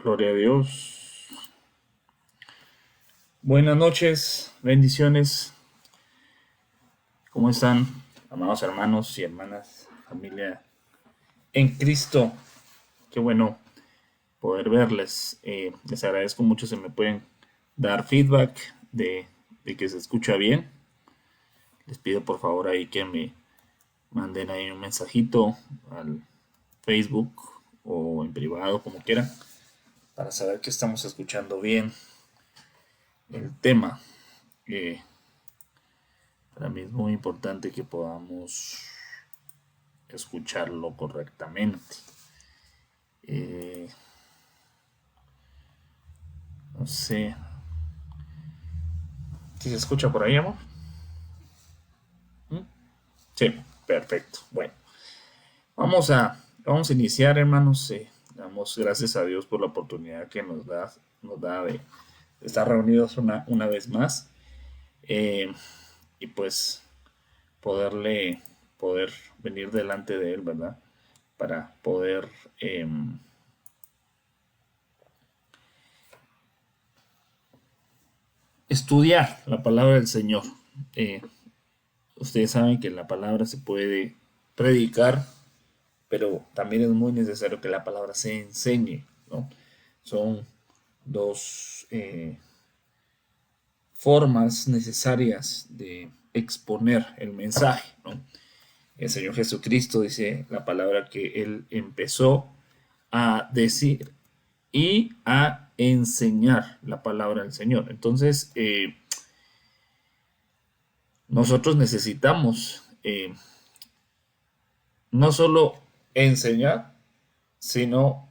Gloria a Dios. Buenas noches, bendiciones. ¿Cómo están, amados hermanos y hermanas, familia en Cristo? Qué bueno poder verles. Les agradezco mucho si me pueden dar feedback de que se escucha bien. Les pido por favor ahí que me manden ahí un mensajito al Facebook o en privado, como quieran, para saber que estamos escuchando bien el tema. Para mí es muy importante que podamos escucharlo correctamente. Eh, no sé. ¿Sí se escucha por ahí, amor? ¿Mm? Sí, perfecto. Bueno, vamos a iniciar, hermanos. Damos gracias a Dios por la oportunidad que nos da de estar reunidos una vez más. Eh, y pues poder venir delante de Él, ¿verdad? Para poder estudiar la palabra del Señor. Eh, Ustedes saben que la palabra se puede predicar, pero también es muy necesario que la palabra se enseñe, ¿no? Son dos formas necesarias de exponer el mensaje, ¿no? El Señor Jesucristo dice la palabra que Él empezó a decir y a enseñar la palabra del Señor. Entonces, nosotros necesitamos no solo enseñar, sino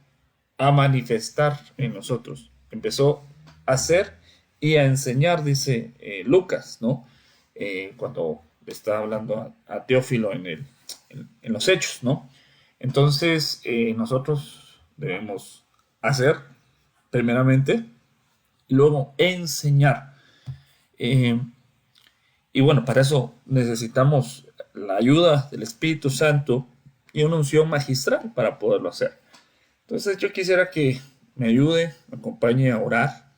a manifestar en nosotros. Empezó a hacer y a enseñar, dice Lucas, ¿no? Cuando le está hablando a Teófilo en los hechos, ¿no? Entonces, nosotros debemos hacer, primeramente, y luego enseñar. Eh, y bueno, para eso necesitamos la ayuda del Espíritu Santo y una unción magistral para poderlo hacer. Entonces yo quisiera que me ayude, me acompañe a orar,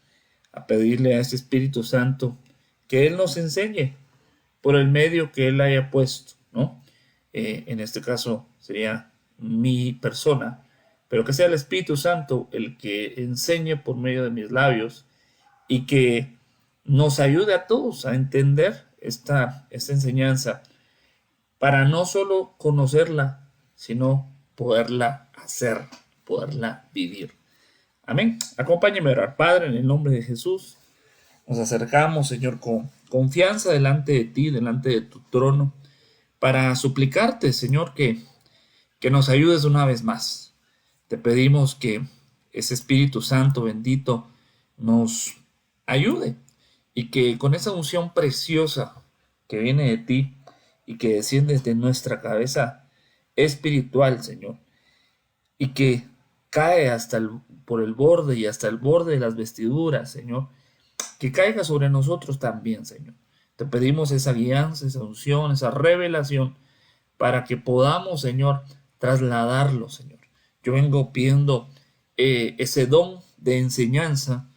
a pedirle a ese Espíritu Santo que Él nos enseñe por el medio que Él haya puesto, ¿no? En este caso sería mi persona, pero que sea el Espíritu Santo el que enseñe por medio de mis labios y que nos ayude a todos a entender esta enseñanza para no solo conocerla, sino poderla hacer, poderla vivir. Amén. Acompáñeme a orar. Padre, en el nombre de Jesús, nos acercamos, Señor, con confianza delante de ti, delante de tu trono, para suplicarte, Señor, que nos ayudes una vez más. Te pedimos que ese Espíritu Santo bendito nos ayude y que con esa unción preciosa que viene de ti y que desciende de nuestra cabeza espiritual, Señor, y que cae por el borde y hasta el borde de las vestiduras, Señor, que caiga sobre nosotros también, Señor. Te pedimos esa guianza, esa unción, esa revelación para que podamos, Señor, trasladarlo, Señor. Yo vengo pidiendo ese don de enseñanza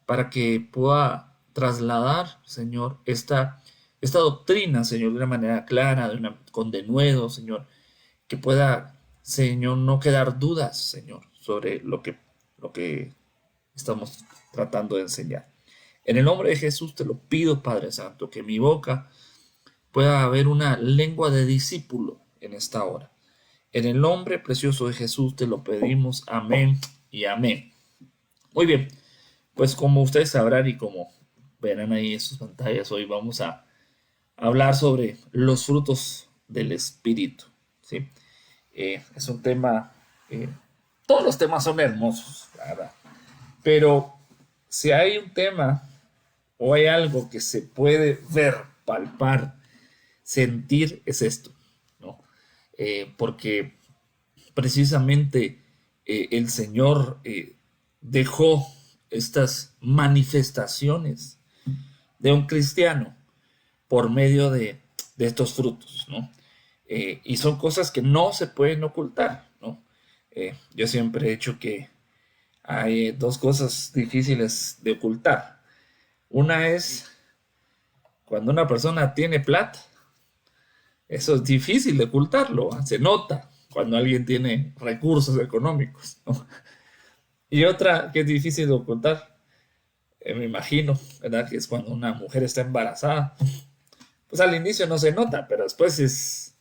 para que pueda trasladar, Señor, esta doctrina, Señor, de una manera clara, con denuedo, Señor, que pueda, Señor, no quedar dudas, Señor, sobre lo que estamos tratando de enseñar. En el nombre de Jesús te lo pido, Padre Santo, que mi boca pueda haber una lengua de discípulo en esta hora. En el nombre precioso de Jesús te lo pedimos. Amén y amén. Muy bien, pues como ustedes sabrán y como verán ahí en sus pantallas, hoy vamos a hablar sobre los frutos del Espíritu. ¿Sí? Es un tema, todos los temas son hermosos, la verdad. Pero si hay un tema o hay algo que se puede ver, palpar, sentir, es esto, ¿no? Porque precisamente el Señor dejó estas manifestaciones de un cristiano por medio de estos frutos, ¿no? Y son cosas que no se pueden ocultar, ¿no? Yo siempre he hecho que hay dos cosas difíciles de ocultar. Una es cuando una persona tiene plata, eso es difícil de ocultarlo, ¿va? Se nota cuando alguien tiene recursos económicos, ¿no? Y otra que es difícil de ocultar, me imagino, ¿verdad? Que es cuando una mujer está embarazada. Pues al inicio no se nota, pero después es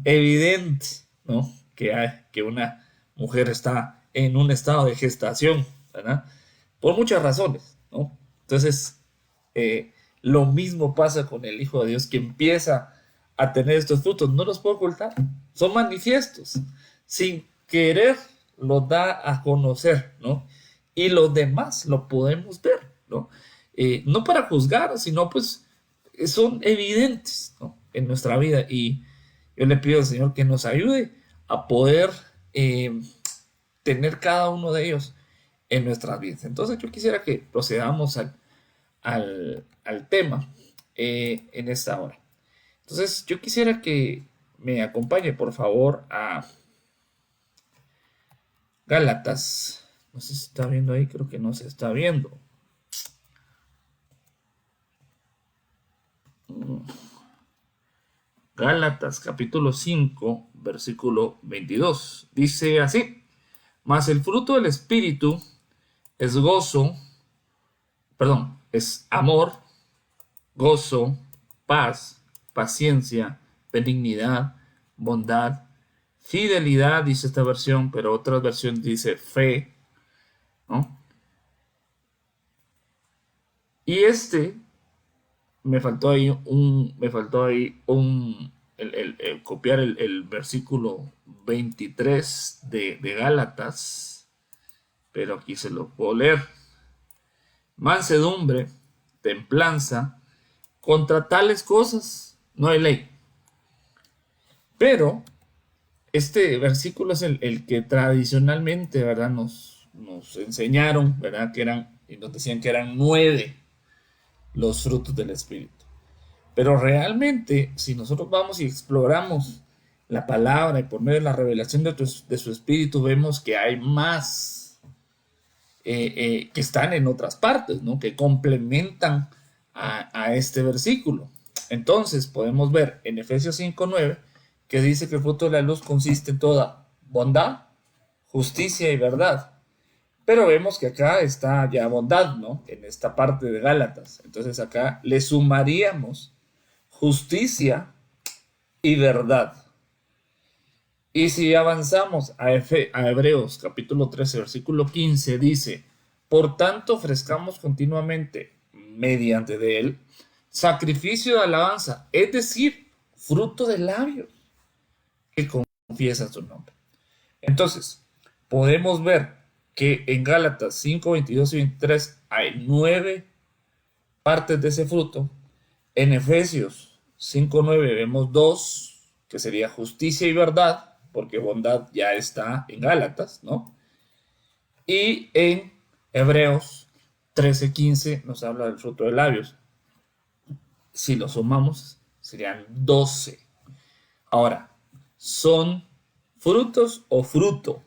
evidente, ¿no? Que una mujer está en un estado de gestación, ¿verdad? Por muchas razones, ¿no? Entonces, lo mismo pasa con el Hijo de Dios que empieza a tener estos frutos. No los puedo ocultar, son manifiestos. Sin querer los da a conocer, ¿no? Y los demás lo podemos ver, ¿no? No para juzgar, sino pues son evidentes, ¿no? En nuestra vida. Y yo le pido al Señor que nos ayude a poder eh, tener cada uno de ellos en nuestras vidas. Entonces yo quisiera que procedamos al tema en esta hora. Entonces yo quisiera que me acompañe por favor a Gálatas. No sé si se está viendo ahí, creo que no se está viendo. Gálatas capítulo 5, versículo 22. Dice así: mas el fruto del Espíritu es gozo, perdón, es amor, gozo, paz, paciencia, benignidad, bondad, fidelidad, dice esta versión, pero otra versión dice fe, ¿no? Y me faltó ahí el copiar el versículo 23 de Gálatas, pero aquí se lo puedo leer. Mansedumbre, templanza, contra tales cosas no hay ley. Pero este versículo es el que tradicionalmente, ¿verdad? Nos enseñaron, ¿verdad? Y nos decían que eran 9 los frutos del Espíritu. Pero realmente, si nosotros vamos y exploramos la palabra y por medio de la revelación de su Espíritu, vemos que hay más que están en otras partes, ¿no? Que complementan a este versículo. Entonces, podemos ver en Efesios 5:9 que dice que el fruto de la luz consiste en toda bondad, justicia y verdad. Pero vemos que acá está ya bondad, ¿no? En esta parte de Gálatas. Entonces acá le sumaríamos justicia y verdad. Y si avanzamos a Hebreos capítulo 13, versículo 15, dice: por tanto ofrezcamos continuamente mediante de él sacrificio de alabanza, es decir, fruto de labios que confiesan su nombre. Entonces, podemos ver que en Gálatas 5, 22 y 23 hay 9 partes de ese fruto. En Efesios 5, 9 vemos 2, que sería justicia y verdad, porque bondad ya está en Gálatas, ¿no? Y en Hebreos 13, 15 nos habla del fruto de labios. Si lo sumamos, serían 12. Ahora, ¿son frutos o fruto?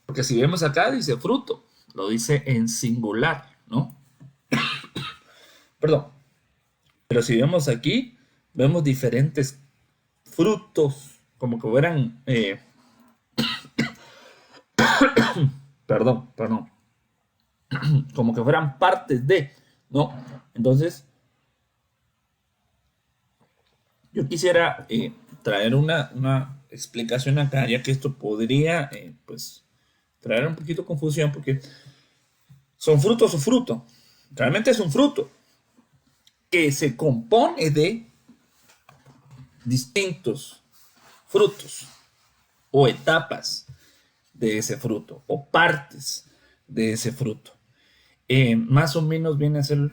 Porque si vemos acá, dice fruto, lo dice en singular, ¿no? Perdón. Pero si vemos aquí, vemos diferentes frutos, como que fueran, perdón, como que fueran partes de, ¿no? Entonces, yo quisiera traer una explicación acá, ya que esto podría, pues, traer un poquito de confusión, porque son frutos o fruto. Realmente es un fruto que se compone de distintos frutos o etapas de ese fruto o partes de ese fruto. Más o menos viene a ser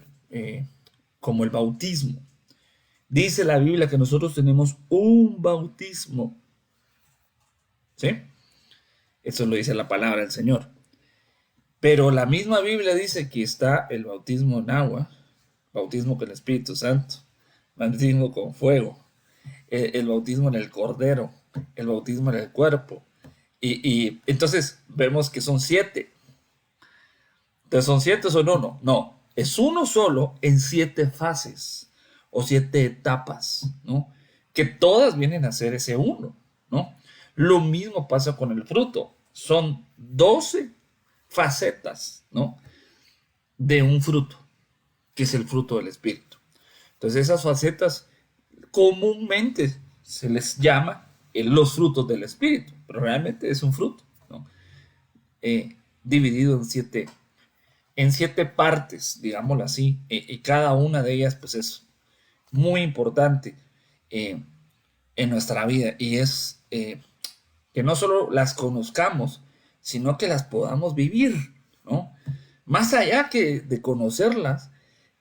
como el bautismo. Dice la Biblia que nosotros tenemos un bautismo. ¿Sí? Eso lo dice la palabra del Señor. Pero la misma Biblia dice que está el bautismo en agua, bautismo con el Espíritu Santo, bautismo con fuego, el bautismo en el Cordero, el bautismo en el cuerpo, Y entonces vemos que son 7. Entonces son 7, son uno. No, es uno solo en 7 fases o 7 etapas, ¿no? Que todas vienen a ser ese uno, ¿no? Lo mismo pasa con el fruto. Son 12 facetas, ¿no? De un fruto, que es el fruto del Espíritu. Entonces esas facetas comúnmente se les llama los frutos del Espíritu, pero realmente es un fruto, ¿no? Dividido en siete partes, digámoslo así, y cada una de ellas pues es muy importante en nuestra vida, y es que no solo las conozcamos, sino que las podamos vivir, ¿no? Más allá que de conocerlas,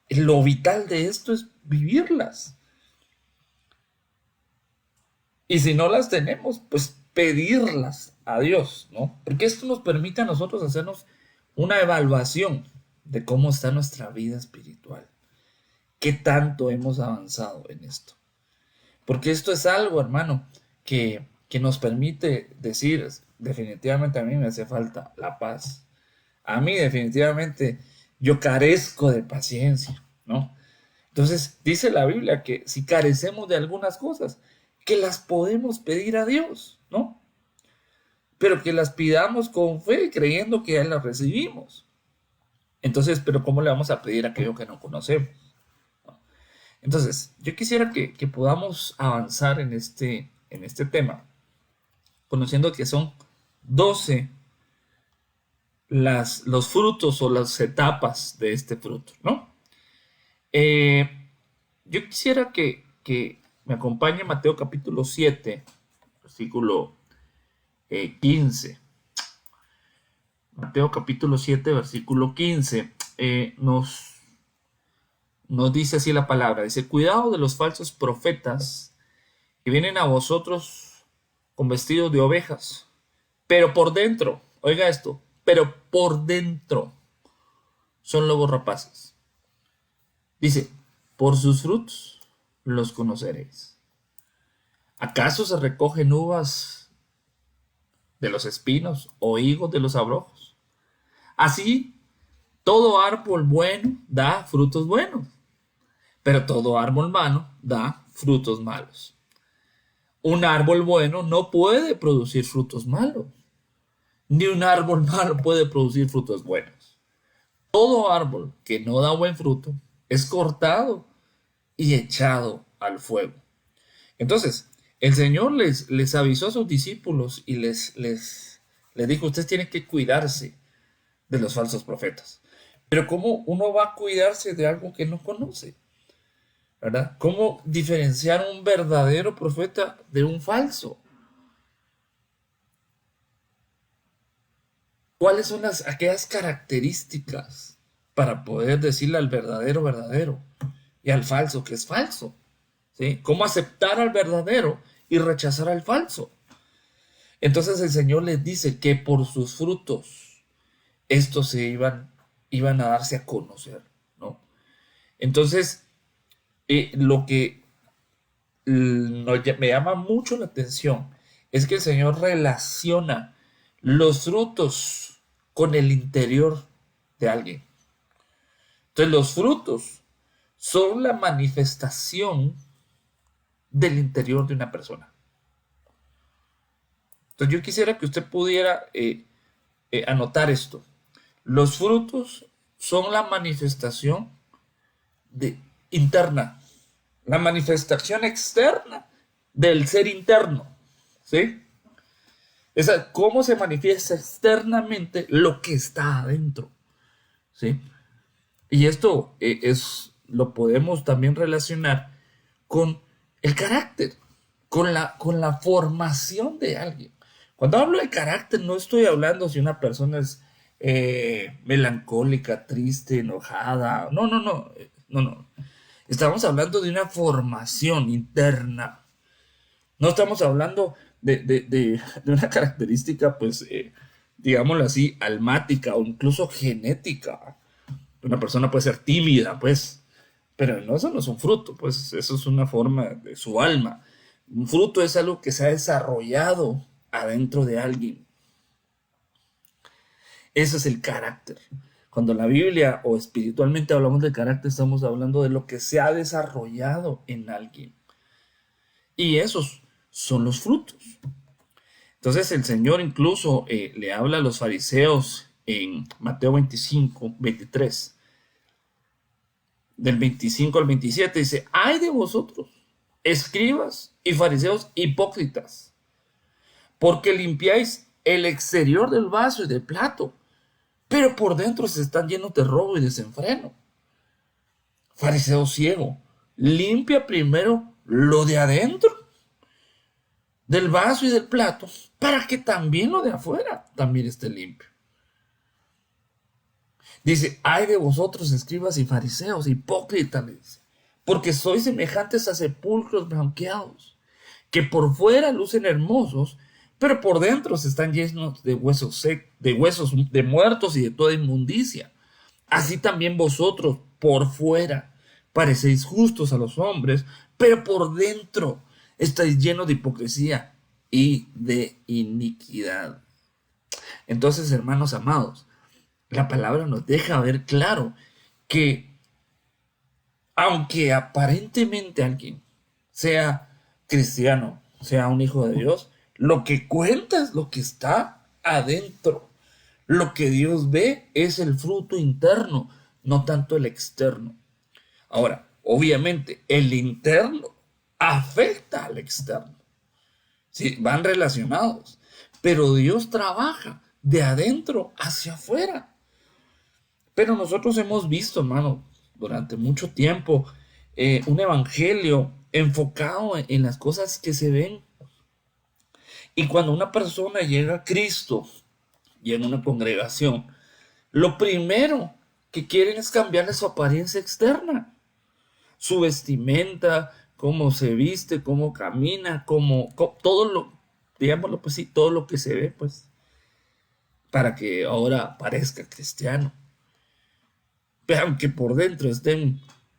lo vital de esto es vivirlas. Y si no las tenemos, pues pedirlas a Dios, ¿no? Porque esto nos permite a nosotros hacernos una evaluación de cómo está nuestra vida espiritual. ¿Qué tanto hemos avanzado en esto? Porque esto es algo, hermano, que nos permite decir, definitivamente a mí me hace falta la paz. A mí definitivamente yo carezco de paciencia, ¿no? Entonces dice la Biblia que si carecemos de algunas cosas, que las podemos pedir a Dios, ¿no? Pero que las pidamos con fe, creyendo que ya las recibimos. Entonces, pero ¿cómo le vamos a pedir aquello que no conocemos? Entonces, yo quisiera que podamos avanzar en este tema, conociendo que son 12 los frutos o las etapas de este fruto, ¿no? Yo quisiera que me acompañe Mateo capítulo 7, versículo 15. Mateo capítulo 7, versículo 15. Nos dice así la palabra. Dice, cuidado de los falsos profetas que vienen a vosotros con vestidos de ovejas, pero por dentro, oiga esto, pero por dentro son lobos rapaces. Dice, por sus frutos los conoceréis. ¿Acaso se recogen uvas de los espinos o higos de los abrojos? Así, todo árbol bueno da frutos buenos, pero todo árbol malo da frutos malos. Un árbol bueno no puede producir frutos malos, ni un árbol malo puede producir frutos buenos. Todo árbol que no da buen fruto es cortado y echado al fuego. Entonces, el Señor les avisó a sus discípulos y les dijo, ustedes tienen que cuidarse de los falsos profetas. Pero ¿cómo uno va a cuidarse de algo que no conoce? ¿Verdad? ¿Cómo diferenciar un verdadero profeta de un falso? ¿Cuáles son aquellas características para poder decirle al verdadero verdadero y al falso que es falso? ¿Sí? ¿Cómo aceptar al verdadero y rechazar al falso? Entonces el Señor les dice que por sus frutos estos se iban a darse a conocer, ¿no? Entonces, lo que me llama mucho la atención es que el Señor relaciona los frutos con el interior de alguien. Entonces los frutos son la manifestación del interior de una persona. Entonces yo quisiera que usted pudiera anotar esto. Los frutos son la manifestación interna, la manifestación externa del ser interno, ¿sí? Cómo se manifiesta externamente lo que está adentro, ¿sí? Y esto lo podemos también relacionar con el carácter, con la formación de alguien. Cuando hablo de carácter, no estoy hablando si una persona es melancólica, triste, enojada. No. Estamos hablando de una formación interna. No estamos hablando de una característica, pues, digámoslo así, almática o incluso genética. Una persona puede ser tímida, pues, pero no, eso no es un fruto, pues, eso es una forma de su alma. Un fruto es algo que se ha desarrollado adentro de alguien. Ese es el carácter. Cuando la Biblia o espiritualmente hablamos de carácter, estamos hablando de lo que se ha desarrollado en alguien. Y esos son los frutos. Entonces el Señor incluso le habla a los fariseos en Mateo 25, 23. Del 25 al 27 dice: ay de vosotros, escribas y fariseos hipócritas, porque limpiáis el exterior del vaso y del plato, pero por dentro se están llenos de robo y desenfreno. Fariseo ciego, limpia primero lo de adentro del vaso y del plato, para que también lo de afuera también esté limpio. Dice: ay de vosotros, escribas y fariseos, hipócritas, porque sois semejantes a sepulcros blanqueados, que por fuera lucen hermosos, pero por dentro se están llenos de huesos de muertos y de toda inmundicia. Así también vosotros por fuera parecéis justos a los hombres, pero por dentro estáis llenos de hipocresía y de iniquidad. Entonces, hermanos amados, la palabra nos deja ver claro que aunque aparentemente alguien sea cristiano, sea un hijo de Dios, lo que cuenta es lo que está adentro. Lo que Dios ve es el fruto interno, no tanto el externo. Ahora, obviamente, el interno afecta al externo. Sí, van relacionados, pero Dios trabaja de adentro hacia afuera. Pero nosotros hemos visto, hermano, durante mucho tiempo, un evangelio enfocado en las cosas que se ven. Y cuando una persona llega a Cristo y en una congregación, lo primero que quieren es cambiarle su apariencia externa, su vestimenta, cómo se viste, cómo camina, todo lo, digámoslo pues sí, todo lo que se ve, pues, para que ahora parezca cristiano. Vean que por dentro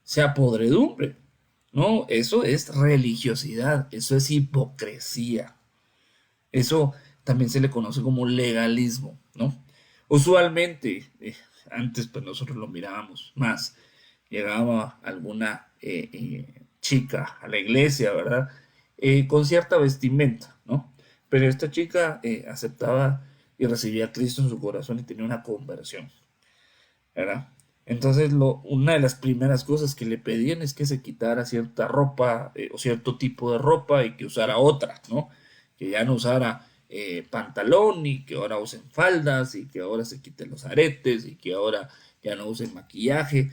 sea podredumbre, ¿no? Eso es religiosidad, eso es hipocresía. Eso también se le conoce como legalismo, ¿no? Usualmente, antes pues nosotros lo mirábamos más, llegaba alguna chica a la iglesia, ¿verdad? Con cierta vestimenta, ¿no? Pero esta chica aceptaba y recibía a Cristo en su corazón y tenía una conversión, ¿verdad? Entonces, una de las primeras cosas que le pedían es que se quitara cierta ropa o cierto tipo de ropa y que usara otra, ¿no? Que ya no usara pantalón y que ahora usen faldas y que ahora se quiten los aretes y que ahora ya no usen maquillaje.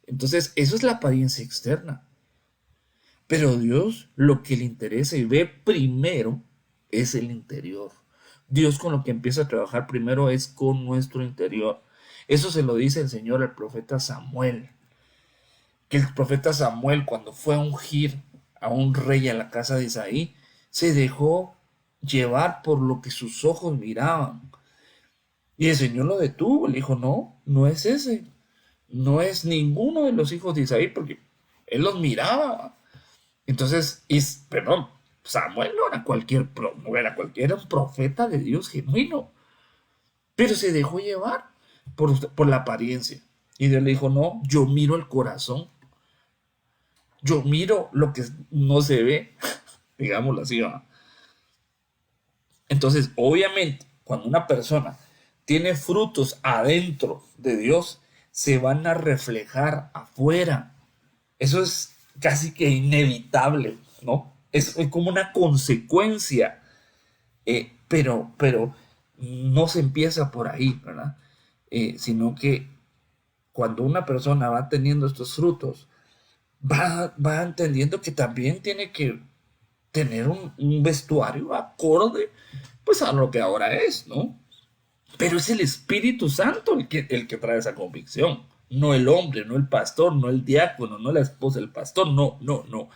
Entonces, eso es la apariencia externa. Pero Dios lo que le interesa y ve primero es el interior. Dios con lo que empieza a trabajar primero es con nuestro interior. Eso se lo dice el Señor al profeta Samuel. Que el profeta Samuel, cuando fue a ungir a un rey a la casa de Isaí, se dejó llevar por lo que sus ojos miraban. Y el Señor lo detuvo, le dijo: no, no es ese, no es ninguno de los hijos de Isaí, porque él los miraba. Entonces, perdón, Samuel no era era un profeta de Dios genuino, pero se dejó llevar por la apariencia. Y Dios le dijo: no, yo miro el corazón, yo miro lo que no se ve, digámoslo así, ¿va? Entonces, obviamente, cuando una persona tiene frutos adentro de Dios, se van a reflejar afuera. Eso es casi que inevitable, ¿no? Es como una consecuencia, pero no se empieza por ahí, ¿verdad? Sino que cuando una persona va teniendo estos frutos, va entendiendo que también tiene que tener un vestuario acorde pues a lo que ahora es, ¿no? Pero es el Espíritu Santo el que trae esa convicción, no el hombre, no el pastor, no el diácono, no la esposa del pastor, no, no, no.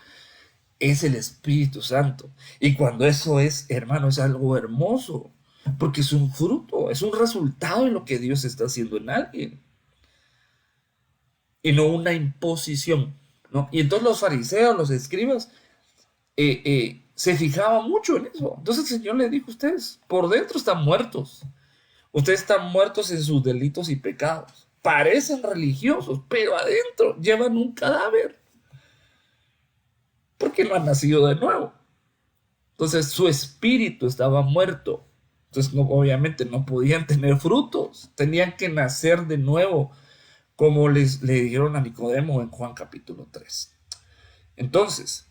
Es el Espíritu Santo. Y cuando eso es, hermano, es algo hermoso, porque es un fruto, es un resultado de lo que Dios está haciendo en alguien. Y no una imposición, ¿no? Y entonces los fariseos, los escribas, se fijaban mucho en eso. Entonces el Señor les dijo: ustedes por dentro están muertos. Ustedes están muertos en sus delitos y pecados. Parecen religiosos, pero adentro llevan un cadáver porque no han nacido de nuevo. Entonces su espíritu estaba muerto. Entonces obviamente no podían tener frutos. Tenían que nacer de nuevo, como le dijeron a Nicodemo en Juan capítulo 3. Entonces,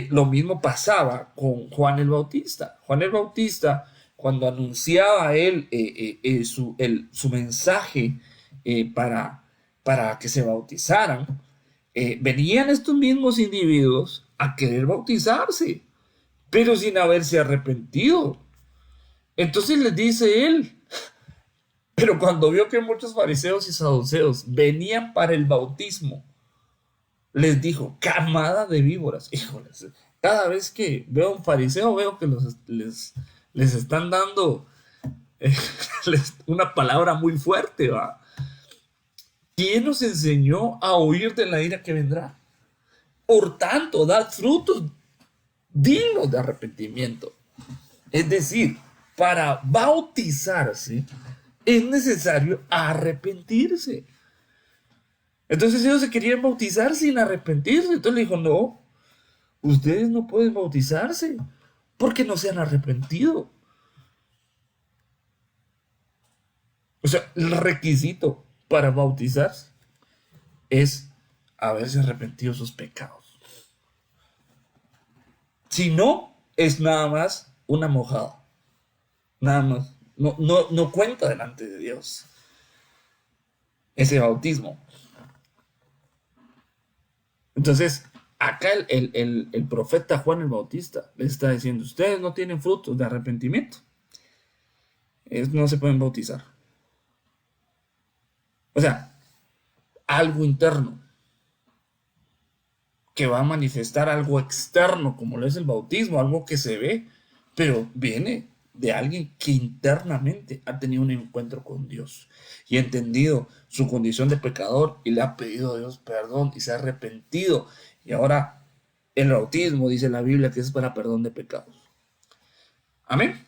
lo mismo pasaba con Juan el Bautista. Juan el Bautista, cuando anunciaba a él su mensaje para que se bautizaran, venían estos mismos individuos a querer bautizarse, pero sin haberse arrepentido. Entonces les dice él, pero cuando vio que muchos fariseos y saduceos venían para el bautismo, les dijo, camada de víboras. Híjoles, cada vez que veo a un fariseo veo que les están dando eh, una palabra muy fuerte, ¿va? ¿Quién nos enseñó a huir de la ira que vendrá? Por tanto, dad frutos dignos de arrepentimiento. Es decir, para bautizarse es necesario arrepentirse. Entonces ellos se querían bautizar sin arrepentirse. Entonces le dijo, no, ustedes no pueden bautizarse porque no se han arrepentido. O sea, el requisito para bautizarse es haberse arrepentido de sus pecados. Si no, es nada más una mojada. Nada más. No cuenta delante de Dios ese bautismo. Entonces, acá el profeta Juan el Bautista les está diciendo, ustedes no tienen frutos de arrepentimiento. No se pueden bautizar. O sea, algo interno que va a manifestar algo externo, como lo es el bautismo, algo que se ve, pero viene de alguien que internamente ha tenido un encuentro con Dios y ha entendido su condición de pecador y le ha pedido a Dios perdón y se ha arrepentido. Y ahora el bautismo, dice la Biblia, que es para perdón de pecados. Amén.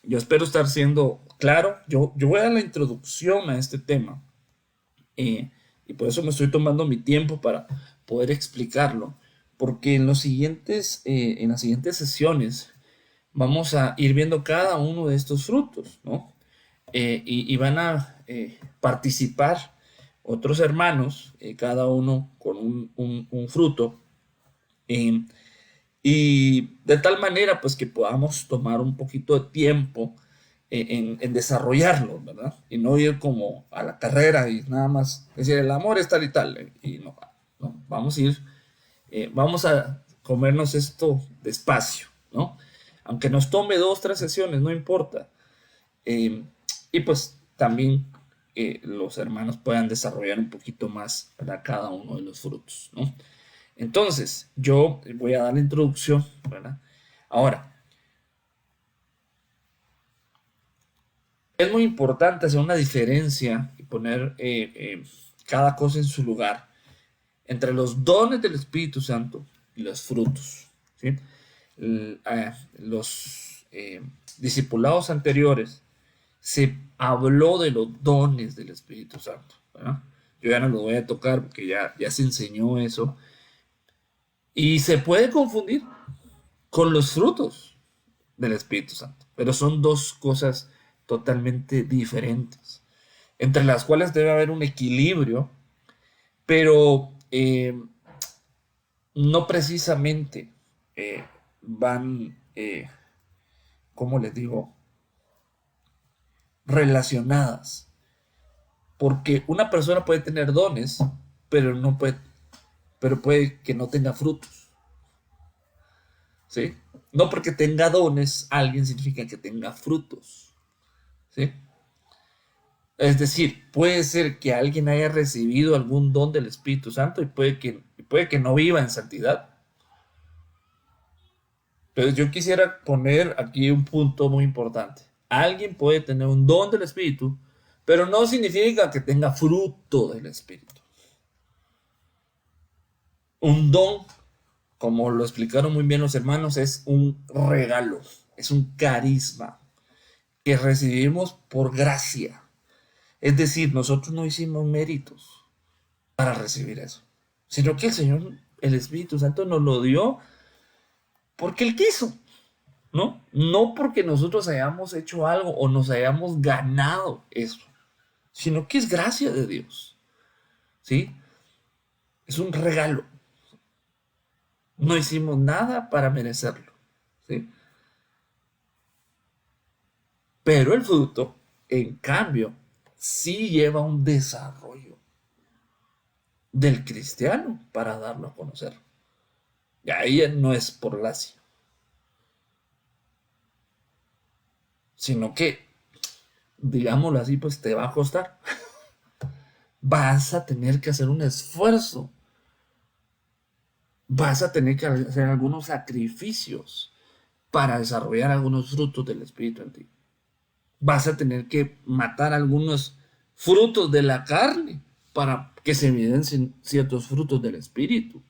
Yo espero estar siendo claro. Yo voy a dar la introducción a este tema. Y por eso me estoy tomando mi tiempo para poder explicarlo. Porque en las siguientes sesiones vamos a ir viendo cada uno de estos frutos, ¿no? Y van a participar otros hermanos, cada uno con un fruto. Y de tal manera, pues, que podamos tomar un poquito de tiempo en desarrollarlo, ¿verdad? Y no ir como a la carrera y nada más decir, el amor es tal y tal. Y no, vamos a ir, vamos a comernos esto despacio, ¿no? Aunque nos tome 2, 3 sesiones, no importa. Y pues también los hermanos puedan desarrollar un poquito más para cada uno de los frutos, ¿no? Entonces, yo voy a dar la introducción, ¿verdad? Ahora, es muy importante hacer una diferencia y poner cada cosa en su lugar entre los dones del Espíritu Santo y los frutos, ¿sí? Los discipulados anteriores se habló de los dones del Espíritu Santo, ¿verdad? Yo ya no lo voy a tocar porque ya se enseñó eso. Y se puede confundir con los frutos del Espíritu Santo, pero son dos cosas totalmente diferentes, entre las cuales debe haber un equilibrio, pero no precisamente van, ¿cómo les digo?, relacionadas, porque una persona puede tener dones, pero puede que no tenga frutos, ¿sí? No porque tenga dones, alguien significa que tenga frutos, ¿sí? Es decir, puede ser que alguien haya recibido algún don del Espíritu Santo y puede que no viva en santidad. Entonces yo quisiera poner aquí un punto muy importante. Alguien puede tener un don del Espíritu, pero no significa que tenga fruto del Espíritu. Un don, como lo explicaron muy bien los hermanos, es un regalo, es un carisma. que recibimos por gracia. Es decir, nosotros no hicimos méritos para recibir eso, sino que el Señor, el Espíritu Santo nos lo dio porque Él quiso, ¿no? No porque nosotros hayamos hecho algo o nos hayamos ganado eso, sino que es gracia de Dios, ¿sí? Es un regalo. No hicimos nada para merecerlo, ¿sí? Pero el fruto, en cambio, sí lleva un desarrollo del cristiano para darlo a conocer. Y ahí no es por gracia, sino que, digámoslo así, pues te va a costar. Vas a tener que hacer un esfuerzo. Vas a tener que hacer algunos sacrificios para desarrollar algunos frutos del Espíritu en ti. Vas a tener que matar algunos frutos de la carne para que se evidencien ciertos frutos del Espíritu.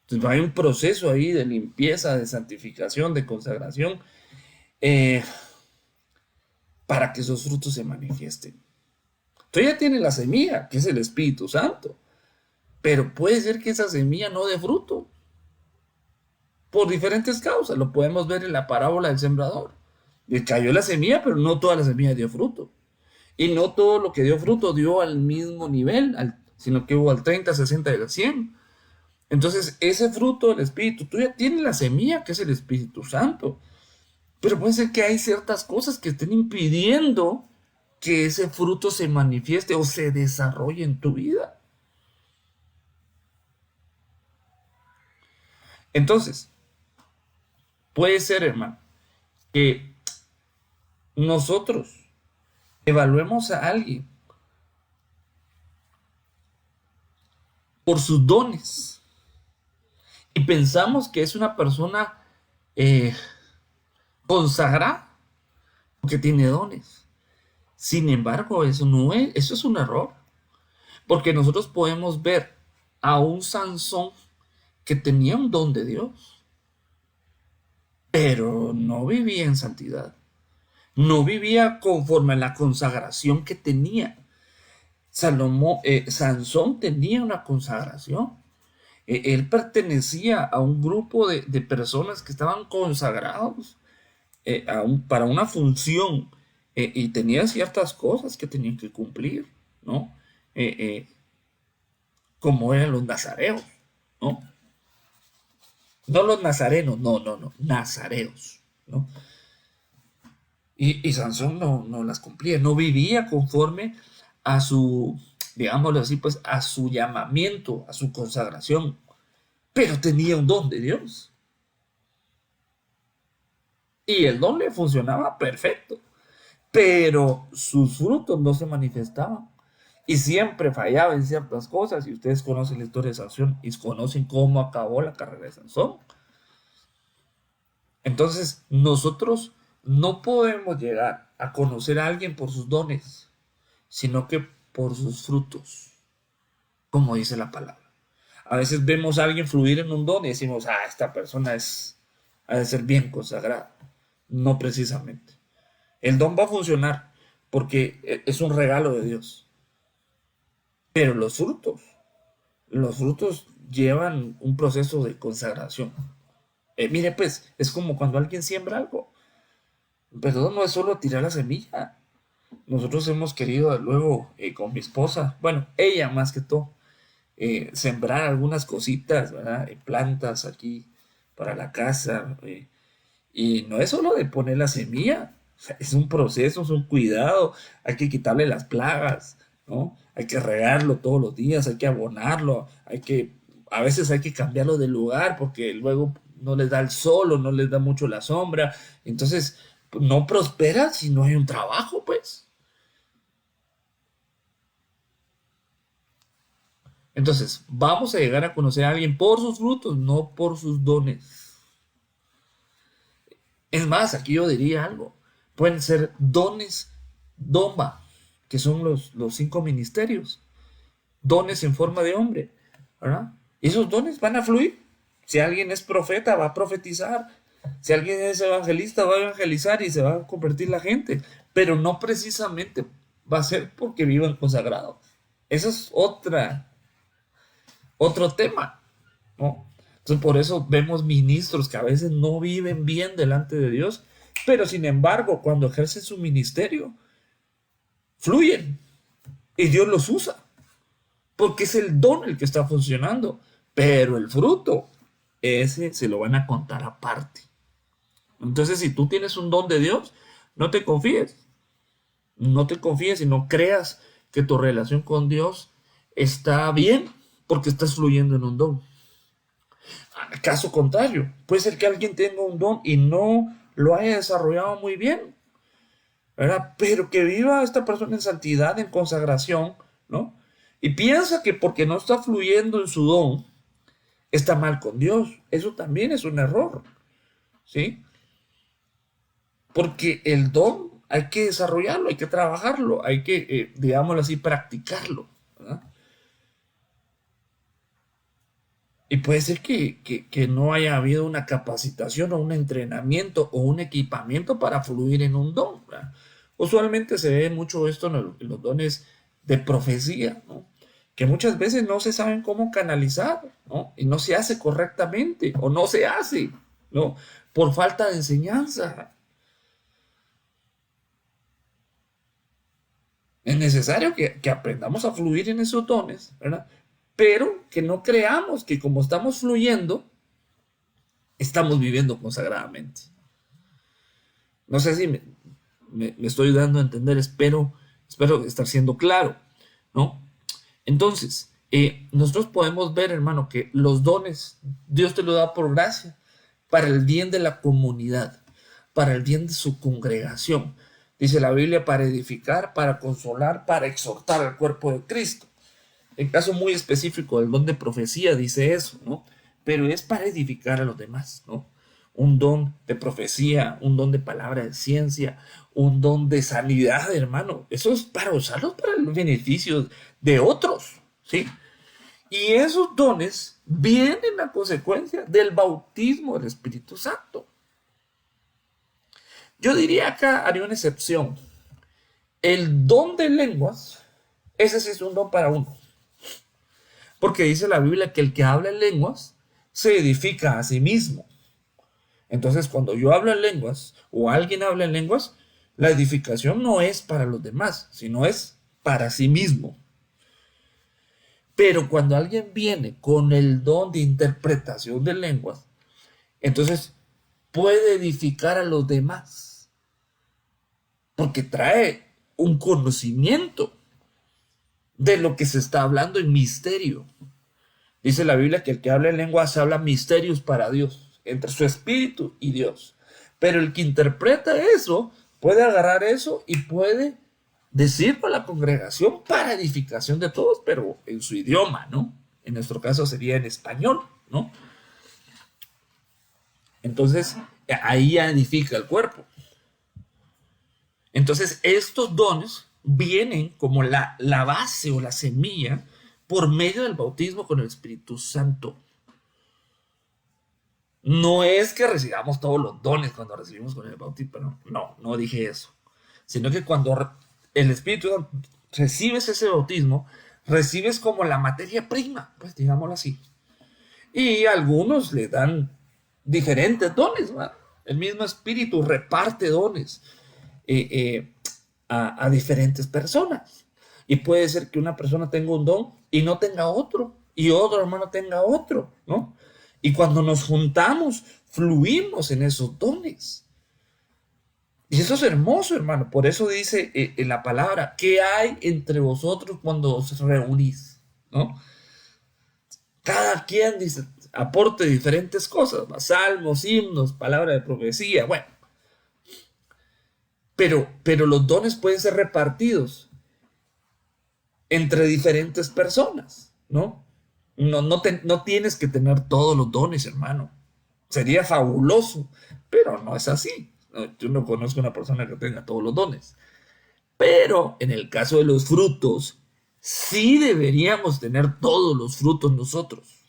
Entonces hay un proceso ahí de limpieza, de santificación, de consagración, eh, para que esos frutos se manifiesten. Entonces ya tiene la semilla, que es el Espíritu Santo, pero puede ser que esa semilla no dé fruto, por diferentes causas. Lo podemos ver en la parábola del sembrador. Le cayó la semilla, pero no toda la semilla dio fruto. Y no todo lo que dio fruto dio al mismo nivel, sino que hubo al 30, 60 y al 100. Entonces, ese fruto del Espíritu, tú ya tienes la semilla, que es el Espíritu Santo. Pero puede ser que hay ciertas cosas que estén impidiendo que ese fruto se manifieste o se desarrolle en tu vida. Entonces, puede ser, hermano, que nosotros evaluemos a alguien por sus dones y pensamos que es una persona eh, consagrada porque tiene dones. Sin embargo, eso no es, eso es un error, porque nosotros podemos ver a un Sansón que tenía un don de Dios, pero no vivía en santidad, no vivía conforme a la consagración que tenía. Sansón tenía una consagración. Él pertenecía a un grupo de personas que estaban consagrados para una función, y tenía ciertas cosas que tenían que cumplir, ¿no? Eh, eh, como eran los nazareos, ¿no? No los nazarenos, no, nazareos, ¿no? Y Sansón no las cumplía, no vivía conforme a su, digámoslo así, pues a su llamamiento, a su consagración, pero tenía un don de Dios. Y el don le funcionaba perfecto, pero sus frutos no se manifestaban. Y siempre fallaba en ciertas cosas. Y ustedes conocen la historia de Sansón y conocen cómo acabó la carrera de Sansón. Entonces, nosotros no podemos llegar a conocer a alguien por sus dones, sino que por sus frutos, como dice la palabra. A veces vemos a alguien fluir en un don y decimos, esta persona ha de ser bien consagrada. No precisamente. El don va a funcionar porque es un regalo de Dios. Pero los frutos llevan un proceso de consagración. Mire, pues, es como cuando alguien siembra algo. Pero no es solo tirar la semilla. Nosotros hemos querido luego, con mi esposa, bueno, ella más que todo, sembrar algunas cositas, ¿verdad? Plantas aquí para la casa. Y no es solo de poner la semilla, o sea, es un proceso, es un cuidado, hay que quitarle las plagas, ¿no? Hay que regarlo todos los días, hay que abonarlo, a veces hay que cambiarlo de lugar porque luego no les da el sol o no les da mucho la sombra, entonces no prospera si no hay un trabajo, pues. Entonces, vamos a llegar a conocer a alguien por sus frutos, no por sus dones. Es más, aquí yo diría algo. Pueden ser dones Doma, que son los 5 ministerios. Dones en forma de hombre, ¿verdad? Esos dones van a fluir. Si alguien es profeta, va a profetizar. Si alguien es evangelista, va a evangelizar y se va a convertir la gente, pero no precisamente va a ser porque vivan consagrados. Eso es otro tema, ¿no? Entonces, por eso vemos ministros que a veces no viven bien delante de Dios, pero sin embargo, cuando ejercen su ministerio, fluyen y Dios los usa, porque es el don el que está funcionando, pero el fruto, ese se lo van a contar aparte. Entonces, si tú tienes un don de Dios, no te confíes, no te confíes y no creas que tu relación con Dios está bien porque estás fluyendo en un don. Caso contrario, puede ser que alguien tenga un don y no lo haya desarrollado muy bien, ¿verdad? Pero que viva esta persona en santidad, en consagración, ¿no? Y piensa que porque no está fluyendo en su don, está mal con Dios. Eso también es un error, ¿sí? Porque el don hay que desarrollarlo, hay que trabajarlo, hay que, digámoslo así, practicarlo, ¿verdad? Y puede ser que no haya habido una capacitación o un entrenamiento o un equipamiento para fluir en un don, ¿verdad? Usualmente se ve mucho esto en los dones de profecía, ¿no? Que muchas veces no se saben cómo canalizar, ¿no? Y no se hace correctamente o no se hace, ¿no? Por falta de enseñanza. Es necesario que aprendamos a fluir en esos dones, ¿verdad? Pero que no creamos que como estamos fluyendo, estamos viviendo consagradamente. No sé si me estoy dando a entender, espero estar siendo claro, ¿no? Entonces, nosotros podemos ver, hermano, que los dones Dios te lo da por gracia para el bien de la comunidad, para el bien de su congregación. Dice la Biblia, para edificar, para consolar, para exhortar al cuerpo de Cristo. En caso muy específico del don de profecía dice eso, ¿no? Pero es para edificar a los demás, ¿no? Un don de profecía, un don de palabra de ciencia, un don de sanidad, hermano. Eso es para usarlos para los beneficios de otros, ¿sí? Y esos dones vienen a consecuencia del bautismo del Espíritu Santo. Yo diría acá, haría una excepción. El don de lenguas, ese sí es un don para uno. Porque dice la Biblia que el que habla en lenguas se edifica a sí mismo. Entonces, cuando yo hablo en lenguas o alguien habla en lenguas, la edificación no es para los demás, sino es para sí mismo. Pero cuando alguien viene con el don de interpretación de lenguas, entonces puede edificar a los demás, porque trae un conocimiento de lo que se está hablando en misterio. Dice la Biblia que el que habla en lenguas habla misterios para Dios, entre su espíritu y Dios. Pero el que interpreta eso puede agarrar eso y puede decirlo a la congregación para edificación de todos, pero en su idioma, ¿no? En nuestro caso sería en español, ¿no? Entonces, ahí ya edifica el cuerpo. Entonces, estos dones vienen como la base o la semilla por medio del bautismo con el Espíritu Santo. No es que recibamos todos los dones cuando recibimos con el bautismo, no dije eso. Sino que cuando el Espíritu Santo recibes ese bautismo, recibes como la materia prima, pues digámoslo así. Y algunos le dan diferentes dones, ¿verdad? El mismo Espíritu reparte dones a diferentes personas. Y puede ser que una persona tenga un don y no tenga otro, y otro hermano tenga otro, ¿no? Y cuando nos juntamos, fluimos en esos dones. Y eso es hermoso, hermano. Por eso dice en la palabra, ¿qué hay entre vosotros cuando os reunís? ¿No? Cada quien dice, aporte diferentes cosas, salmos, himnos, palabra de profecía, bueno. Pero los dones pueden ser repartidos entre diferentes personas, ¿no? No tienes que tener todos los dones, hermano. Sería fabuloso, pero no es así. No, yo no conozco una persona que tenga todos los dones. Pero en el caso de los frutos, sí deberíamos tener todos los frutos nosotros.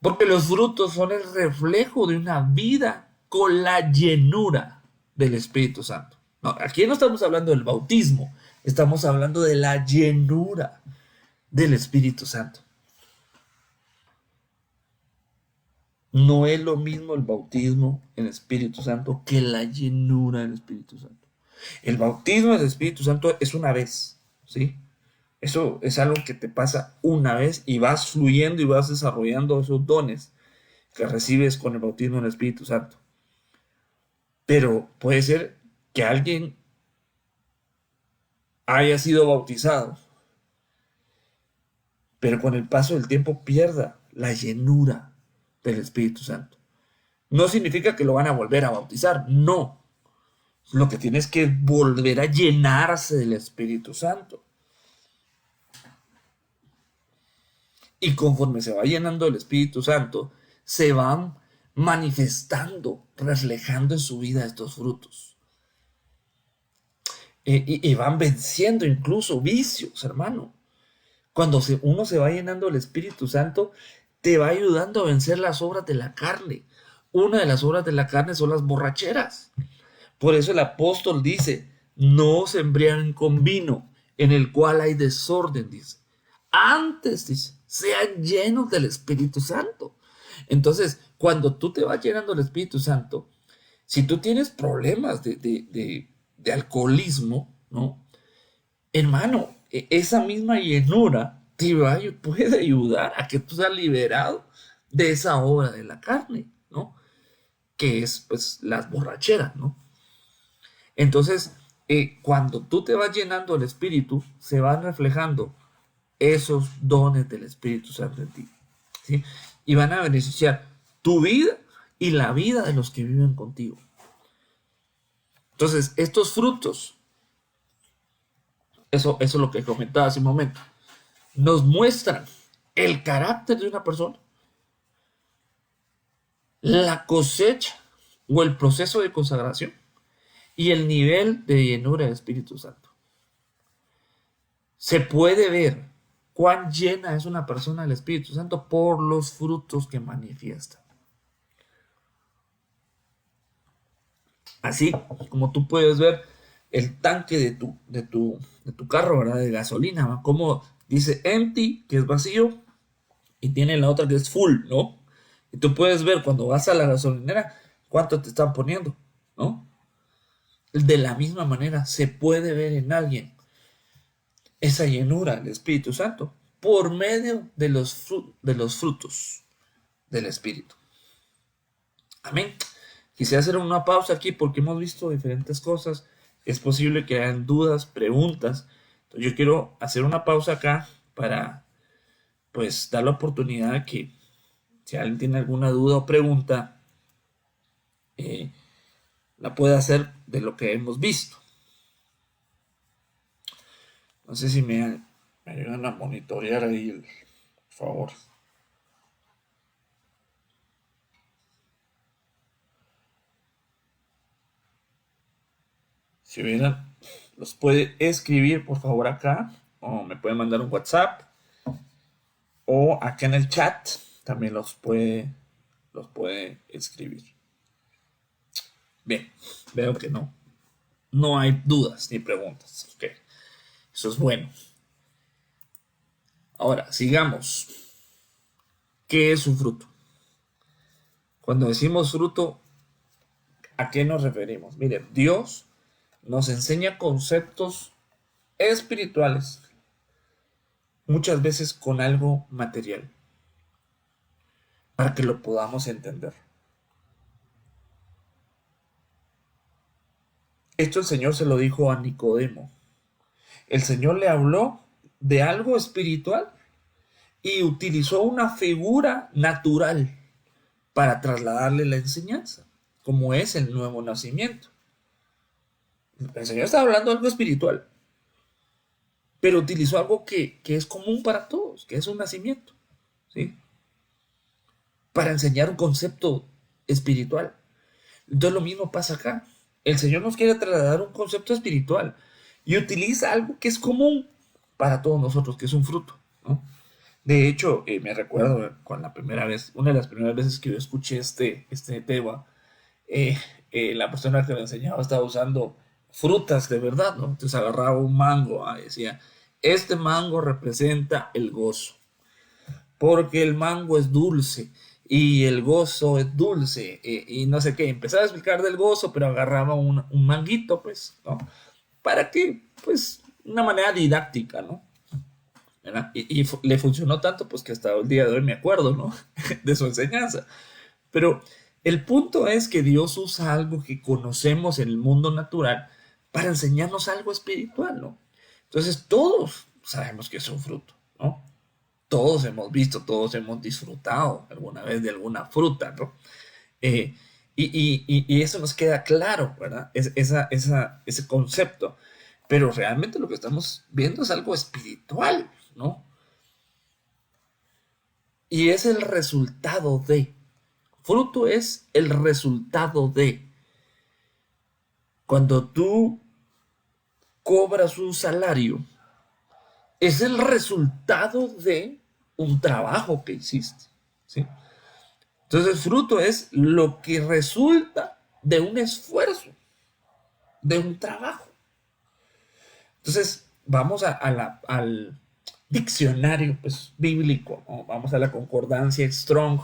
Porque los frutos son el reflejo de una vida con la llenura del Espíritu Santo. No, aquí no estamos hablando del bautismo, estamos hablando de la llenura del Espíritu Santo. No es lo mismo el bautismo en el Espíritu Santo que la llenura del Espíritu Santo. El bautismo del Espíritu Santo es una vez, ¿sí? Eso es algo que te pasa una vez y vas fluyendo y vas desarrollando esos dones que recibes con el bautismo del Espíritu Santo. Pero puede ser que alguien haya sido bautizado, pero con el paso del tiempo pierda la llenura del Espíritu Santo. No significa que lo van a volver a bautizar, no. Lo que tienes que volver a llenarse del Espíritu Santo. Y conforme se va llenando el Espíritu Santo, se van manifestando, reflejando en su vida estos frutos. Y van venciendo incluso vicios, hermano. Cuando uno se va llenando del Espíritu Santo, te va ayudando a vencer las obras de la carne. Una de las obras de la carne son las borracheras. Por eso el apóstol dice, no se embriaguen con vino, en el cual hay desorden, dice. Antes, dice, sean llenos del Espíritu Santo. Entonces, cuando tú te vas llenando del Espíritu Santo, si tú tienes problemas de alcoholismo, ¿no? Hermano, esa misma llenura puede ayudar a que tú seas liberado de esa obra de la carne, ¿no? Que es, pues, las borracheras, ¿no? Entonces, cuando tú te vas llenando del Espíritu, se van reflejando esos dones del Espíritu Santo en ti, ¿sí? Y van a beneficiar tu vida y la vida de los que viven contigo. Entonces, estos frutos, eso es lo que comentaba hace un momento, nos muestran el carácter de una persona, la cosecha o el proceso de consagración y el nivel de llenura del Espíritu Santo. Se puede ver cuán llena es una persona del Espíritu Santo por los frutos que manifiesta. Así como tú puedes ver el tanque de tu carro, ¿verdad? De gasolina, ¿no? Como dice empty, que es vacío, y tiene la otra que es full, ¿no? Y tú puedes ver cuando vas a la gasolinera cuánto te están poniendo, ¿no? De la misma manera se puede ver en alguien esa llenura del Espíritu Santo por medio de los frutos del Espíritu. Amén. Quisiera hacer una pausa aquí porque hemos visto diferentes cosas. Es posible que hayan dudas, preguntas. Entonces yo quiero hacer una pausa acá para, pues, dar la oportunidad de que si alguien tiene alguna duda o pregunta, la pueda hacer de lo que hemos visto. No sé si me ayudan a monitorear ahí, por favor. Si hubieran, los puede escribir por favor acá, o me pueden mandar un WhatsApp, o acá en el chat también los puede escribir. Bien, veo que no hay dudas ni preguntas. Ok, eso es bueno. Ahora, sigamos. ¿Qué es un fruto? Cuando decimos fruto, ¿a qué nos referimos? Miren, Dios nos enseña conceptos espirituales, muchas veces con algo material, para que lo podamos entender. Esto el Señor se lo dijo a Nicodemo. El Señor le habló de algo espiritual y utilizó una figura natural para trasladarle la enseñanza, como es el nuevo nacimiento. El Señor está hablando de algo espiritual, pero utilizó algo que es común para todos, que es un nacimiento, ¿sí? Para enseñar un concepto espiritual. Entonces lo mismo pasa acá. El Señor nos quiere trasladar un concepto espiritual y utiliza algo que es común para todos nosotros, que es un fruto, ¿no? De hecho, me recuerdo con la primera vez, una de las primeras veces que yo escuché este tema, eh, la persona que me enseñaba estaba usando frutas de verdad, ¿no? Entonces agarraba un mango, decía, este mango representa el gozo, porque el mango es dulce y el gozo es dulce y no sé qué. Empezaba a explicar del gozo, pero agarraba un manguito, pues, ¿no? Para que, pues, una manera didáctica, ¿no? ¿Verdad? Y le funcionó tanto, pues, que hasta el día de hoy me acuerdo, ¿no? De su enseñanza. Pero el punto es que Dios usa algo que conocemos en el mundo natural para enseñarnos algo espiritual, ¿no? Entonces todos sabemos que es un fruto, ¿no? Todos hemos visto, todos hemos disfrutado alguna vez de alguna fruta, ¿no? Eh, y eso nos queda claro, ¿verdad? Ese concepto. Pero realmente lo que estamos viendo es algo espiritual, ¿no? Y es el resultado de. Fruto es el resultado de. Cuando tú cobras un salario, es el resultado de un trabajo que hiciste, ¿sí? Entonces, fruto es lo que resulta de un esfuerzo, de un trabajo. Entonces, vamos al diccionario pues, bíblico, ¿no? Vamos a la concordancia Strong.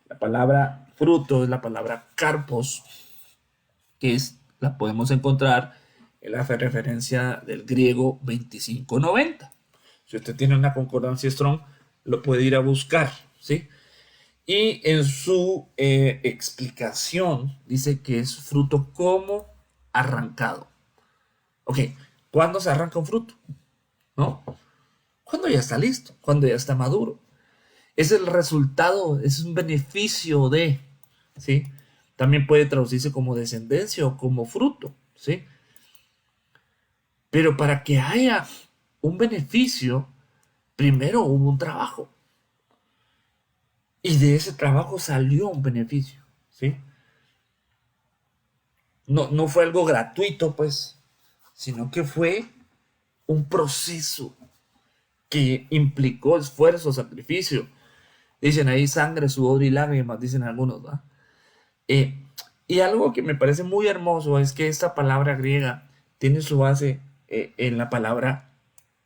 La palabra fruto es la palabra carpos, que la podemos encontrar en la referencia del griego 2590. Si usted tiene una concordancia Strong, lo puede ir a buscar, ¿sí? Y en su explicación dice que es fruto como arrancado. Ok, ¿cuándo se arranca un fruto? ¿No? Cuando ya está listo, cuando ya está maduro. Es el resultado, es un beneficio de, ¿sí? También puede traducirse como descendencia o como fruto, ¿sí? Pero para que haya un beneficio, primero hubo un trabajo. Y de ese trabajo salió un beneficio, ¿sí? No fue algo gratuito, pues, sino que fue un proceso que implicó esfuerzo, sacrificio. Dicen ahí sangre, sudor y lágrimas, dicen algunos, ¿verdad? Eh, y algo que me parece muy hermoso es que esta palabra griega tiene su base en la palabra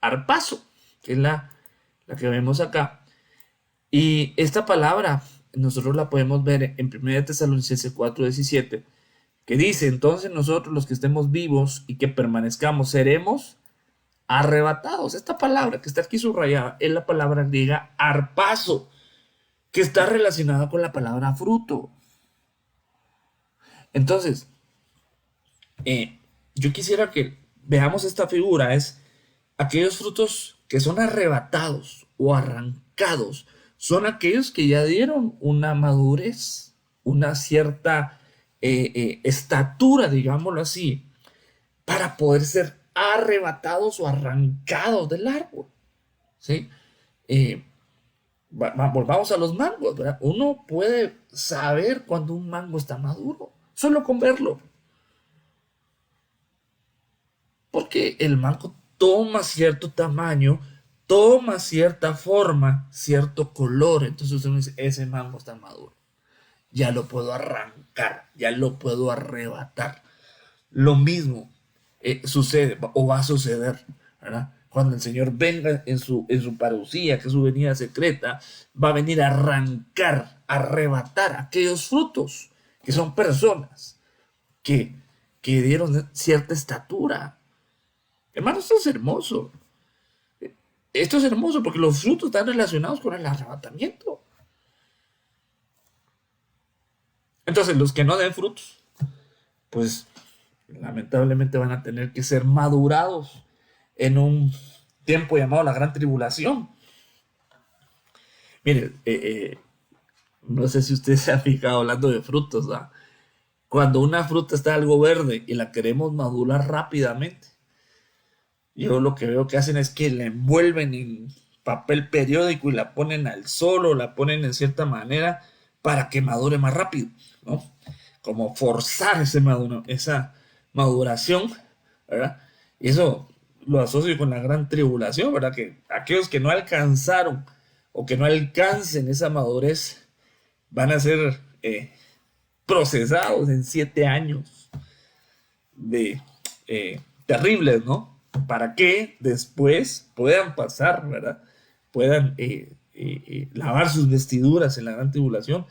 arpazo, que es la que vemos acá. Y esta palabra nosotros la podemos ver en 1 Tesalonicenses 4:17, que dice, entonces nosotros los que estemos vivos y que permanezcamos seremos arrebatados. Esta palabra que está aquí subrayada es la palabra griega arpazo, que está relacionada con la palabra fruto. Entonces, yo quisiera que veamos esta figura, es aquellos frutos que son arrebatados o arrancados, son aquellos que ya dieron una madurez, una cierta estatura, digámoslo así, para poder ser arrebatados o arrancados del árbol, ¿sí? Eh, volvamos a los mangos, ¿verdad? Uno puede saber cuando un mango está maduro, solo con verlo, porque el mango toma cierto tamaño, toma cierta forma, cierto color, entonces uno dice, ese mango está maduro, ya lo puedo arrancar, ya lo puedo arrebatar. Lo mismo sucede o va a suceder, ¿verdad? Cuando el Señor venga en su parucía, que es su venida secreta, va a venir a arrancar, a arrebatar aquellos frutos que son personas que, que dieron cierta estatura. Hermano, esto es hermoso. Esto es hermoso porque los frutos están relacionados con el arrebatamiento. Entonces, los que no den frutos, pues lamentablemente van a tener que ser madurados en un tiempo llamado la gran tribulación. Mire, no sé si usted se ha fijado hablando de frutos, ¿verdad? Cuando una fruta está algo verde y la queremos madurar rápidamente, yo lo que veo que hacen es que la envuelven en papel periódico y la ponen al sol o la ponen en cierta manera para que madure más rápido, ¿no? Como forzar esa maduración, ¿verdad? Y eso lo asocio con la gran tribulación, ¿verdad? Que aquellos que no alcanzaron o que no alcancen esa madurez van a ser procesados en 7 años de terribles, ¿no? Para que después puedan pasar, ¿verdad? Puedan lavar sus vestiduras en la gran tribulación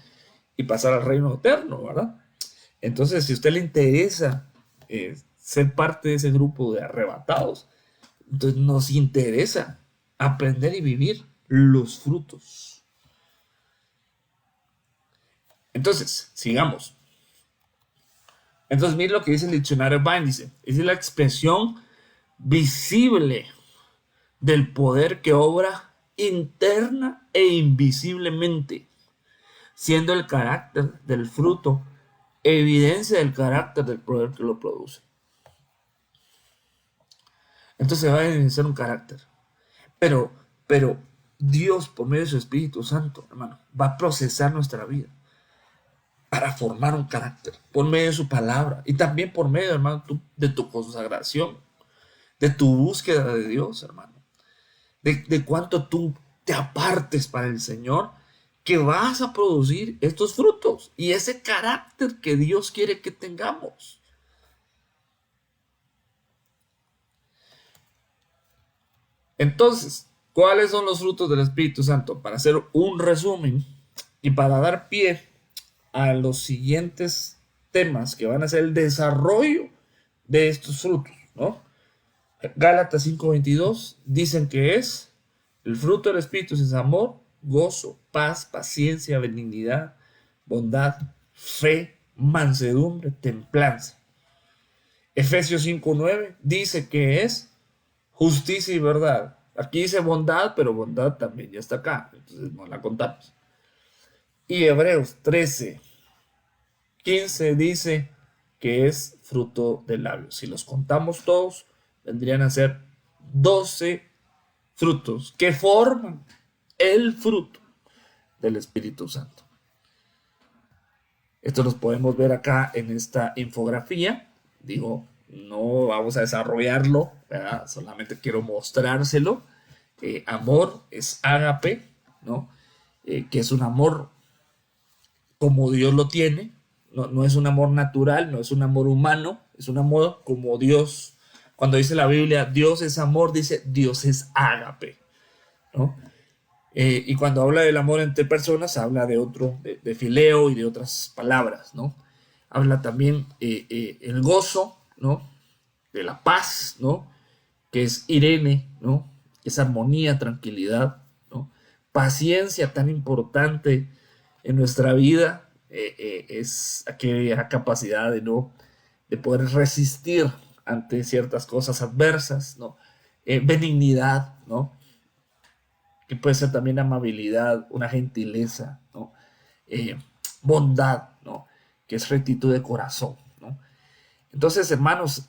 y pasar al reino eterno, ¿verdad? Entonces, si a usted le interesa ser parte de ese grupo de arrebatados, entonces nos interesa aprender y vivir los frutos. Entonces, sigamos. Entonces, mire lo que dice el diccionario Vine, dice, es la expresión visible del poder que obra interna e invisiblemente, siendo el carácter del fruto evidencia del carácter del poder que lo produce. Entonces va a evidenciar un carácter. Pero Dios, por medio de su Espíritu Santo, hermano, va a procesar nuestra vida para formar un carácter, por medio de su palabra y también por medio, hermano, de tu consagración, de tu búsqueda de Dios, hermano, de cuánto tú te apartes para el Señor, que vas a producir estos frutos y ese carácter que Dios quiere que tengamos. Entonces, ¿cuáles son los frutos del Espíritu Santo? Para hacer un resumen y para dar pie a los siguientes temas que van a ser el desarrollo de estos frutos, ¿no? Gálatas 5:22 dicen que es el fruto del Espíritu es amor, gozo, paz, paciencia, benignidad, bondad, fe, mansedumbre, templanza. Efesios 5:9 dice que es justicia y verdad. Aquí dice bondad, pero bondad también ya está acá, entonces no la contamos. Y Hebreos 13:15 dice que es fruto del labio. Si los contamos todos, vendrían a ser 12 frutos que forman el fruto del Espíritu Santo. Esto los podemos ver acá en esta infografía. Digo, no vamos a desarrollarlo, ¿verdad? Solamente quiero mostrárselo. Amor es ágape, ¿no? Que es un amor como Dios lo tiene. No es un amor natural, no es un amor humano, es un amor como Dios. Cuando dice la Biblia, Dios es amor, dice Dios es ágape, ¿no? Y cuando habla del amor entre personas, habla de otro, de fileo y de otras palabras, ¿no? Habla también el gozo, ¿no? De la paz, ¿no? Que es Irene, ¿no? Es armonía, tranquilidad, ¿no? Paciencia tan importante en nuestra vida, es aquella capacidad de poder resistir ante ciertas cosas adversas, ¿no? Benignidad, ¿no? Que puede ser también amabilidad, una gentileza, ¿no? Bondad, ¿no? Que es rectitud de corazón, ¿no? Entonces, hermanos,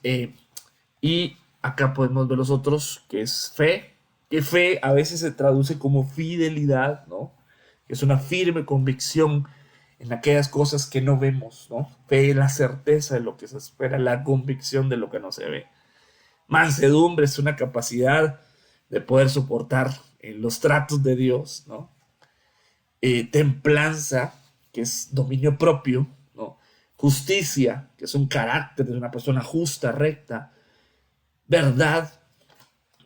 y acá podemos ver los otros, que es fe, que fe a veces se traduce como fidelidad, ¿no? Que es una firme convicción en aquellas cosas que no vemos, ¿no? Fe es la certeza de lo que se espera, la convicción de lo que no se ve. Mansedumbre es una capacidad de poder soportar los tratos de Dios, ¿no? Templanza, que es dominio propio, ¿no? Justicia, que es un carácter de una persona justa, recta. Verdad,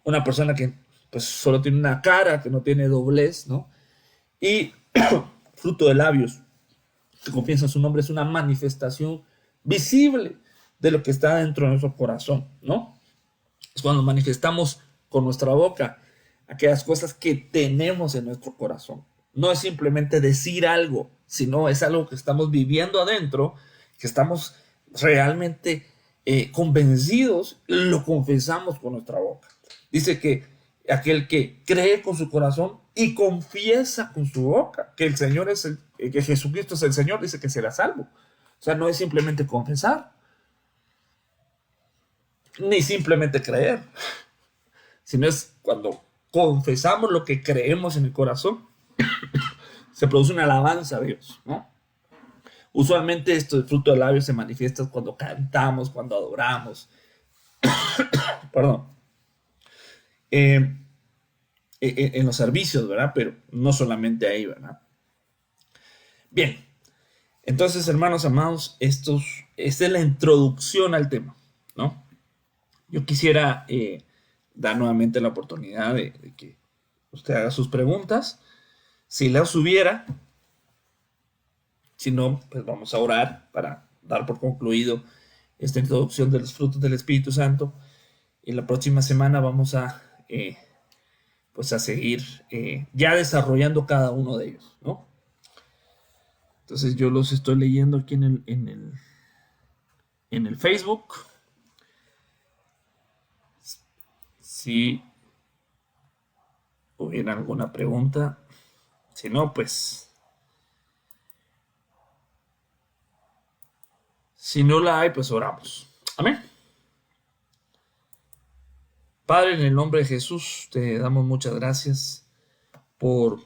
una persona que pues solo tiene una cara, que no tiene doblez, ¿no? Y fruto de labios, que confiesa su nombre, es una manifestación visible de lo que está dentro de nuestro corazón, ¿no? Es cuando manifestamos con nuestra boca aquellas cosas que tenemos en nuestro corazón. No es simplemente decir algo, sino es algo que estamos viviendo adentro, que estamos realmente convencidos, lo confesamos con nuestra boca. Dice que aquel que cree con su corazón y confiesa con su boca que el Señor es que Jesucristo es el Señor, dice que será salvo. O sea, no es simplemente confesar, ni simplemente creer, sino es cuando confesamos lo que creemos en el corazón, se produce una alabanza a Dios, ¿no? Usualmente esto de fruto de labios se manifiesta cuando cantamos, cuando adoramos. Perdón. en los servicios, ¿verdad? Pero no solamente ahí, ¿verdad? Bien, entonces, hermanos amados, esta es la introducción al tema, ¿no? Yo quisiera dar nuevamente la oportunidad de que usted haga sus preguntas. Si las hubiera, si no, pues vamos a orar para dar por concluido esta introducción de los frutos del Espíritu Santo. Y la próxima semana vamos a, pues a seguir ya desarrollando cada uno de ellos, ¿no? Entonces yo los estoy leyendo aquí en el Facebook. Si hubiera alguna pregunta, si no, pues si no la hay, pues oramos. Amén. Padre, en el nombre de Jesús, te damos muchas gracias por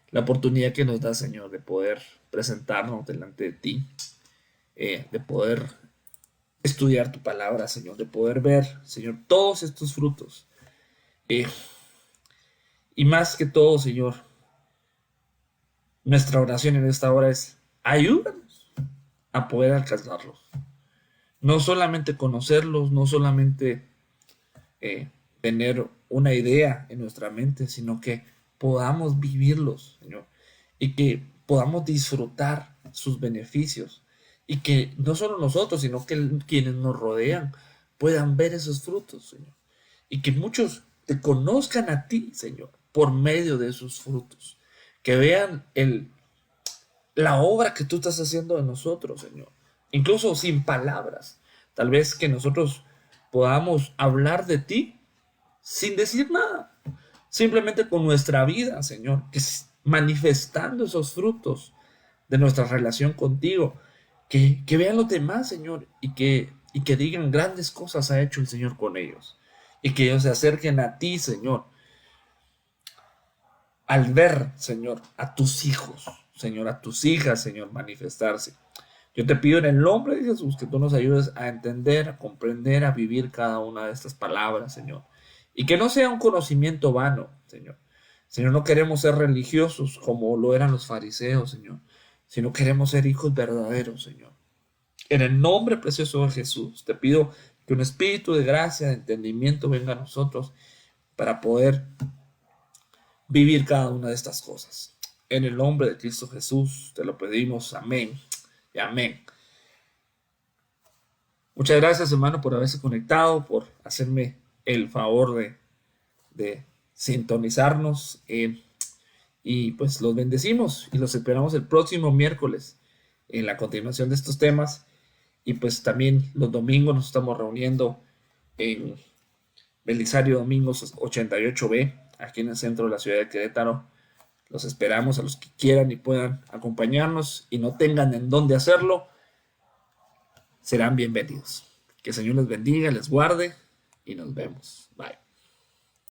la oportunidad que nos da, Señor, de poder presentarnos delante de ti, de poder estudiar tu palabra, Señor, de poder ver, Señor, todos estos frutos. Y más que todo, Señor, nuestra oración en esta hora es: ayúdanos a poder alcanzarlos. No solamente conocerlos, no solamente tener una idea en nuestra mente, sino que podamos vivirlos, Señor, y que podamos disfrutar sus beneficios, y que no solo nosotros, sino que quienes nos rodean puedan ver esos frutos, Señor, y que muchos te conozcan a ti, Señor, por medio de esos frutos, que vean la obra que tú estás haciendo en nosotros, Señor, incluso sin palabras. Tal vez que nosotros podamos hablar de ti sin decir nada, simplemente con nuestra vida, Señor, que manifestando esos frutos de nuestra relación contigo, que vean los demás, Señor, y que digan: grandes cosas ha hecho el Señor con ellos, y que ellos se acerquen a ti, Señor, al ver, Señor, a tus hijos, Señor, a tus hijas, Señor, manifestarse. Yo te pido en el nombre de Jesús que tú nos ayudes a entender, a comprender, a vivir cada una de estas palabras, Señor. Y que no sea un conocimiento vano, Señor. Señor, no queremos ser religiosos como lo eran los fariseos, Señor, sino queremos ser hijos verdaderos, Señor. En el nombre precioso de Jesús, te pido que un espíritu de gracia, de entendimiento venga a nosotros para poder vivir cada una de estas cosas. En el nombre de Cristo Jesús te lo pedimos. Amén y amén. Muchas gracias, hermano, por haberse conectado, por hacerme el favor de sintonizarnos. Y pues los bendecimos y los esperamos el próximo miércoles en la continuación de estos temas. Y pues también los domingos nos estamos reuniendo en Belisario Domingos 88B, aquí en el centro de la ciudad de Querétaro. Los esperamos a los que quieran y puedan acompañarnos y no tengan en dónde hacerlo. Serán bienvenidos. Que el Señor les bendiga, les guarde y nos vemos. Bye.